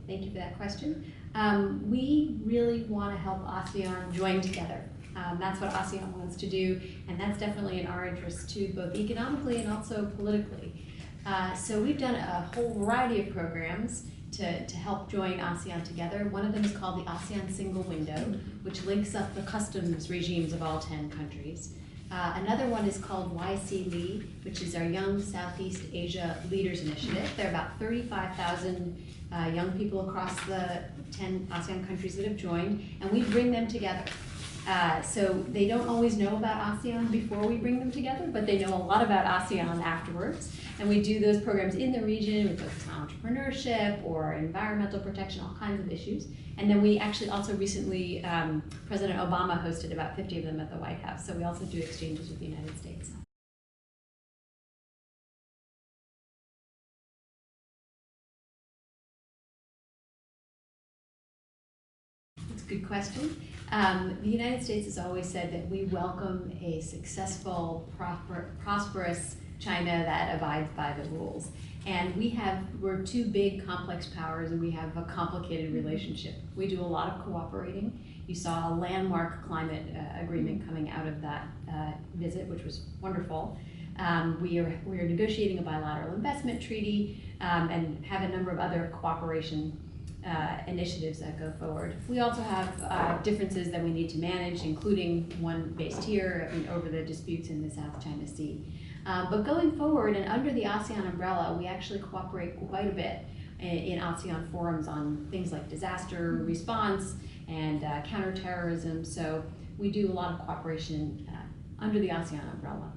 Thank you for that question. We really want to help ASEAN join together. That's what ASEAN wants to do, and that's definitely in our interest too, both economically and also politically. So we've done a whole variety of programs to help join ASEAN together. One of them is called the ASEAN Single Window, which links up the customs regimes of all 10 countries. Another one is called YC-LEAD, which is our Young Southeast Asia Leaders Initiative. There are about 35,000 young people across the 10 ASEAN countries that have joined, and we bring them together. So they don't always know about ASEAN before we bring them together, but they know a lot about ASEAN afterwards. And we do those programs in the region. We focus on entrepreneurship or environmental protection, all kinds of issues. And then we actually also recently, President Obama hosted about 50 of them at the White House. So we also do exchanges with the United States. That's a good question. The United States has always said that we welcome a successful, prosperous China that abides by the rules. And we're two big complex powers, and we have a complicated relationship. We do a lot of cooperating. You saw a landmark climate agreement coming out of that visit, which was wonderful. We are negotiating a bilateral investment treaty and have a number of other cooperation initiatives that go forward. We also have differences that we need to manage, including one based here over the disputes in the South China Sea. But going forward and under the ASEAN umbrella, we actually cooperate quite a bit in ASEAN forums on things like disaster response and counterterrorism. So we do a lot of cooperation under the ASEAN umbrella.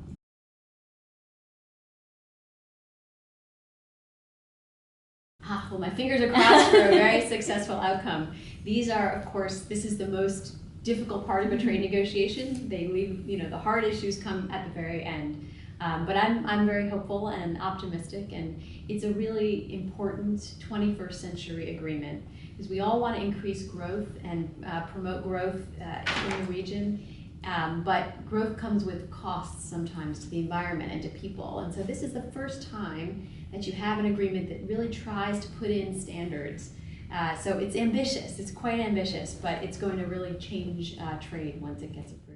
Well, my fingers are crossed for a very successful outcome. These are, of course, this is the most difficult part of a trade negotiation. They leave, the hard issues come at the very end. But I'm very hopeful and optimistic, and it's a really important 21st century agreement because we all want to increase growth and promote growth in the region. But growth comes with costs sometimes to the environment and to people. And so this is the first time that you have an agreement that really tries to put in standards. So it's ambitious, it's quite ambitious, but it's going to really change trade once it gets approved.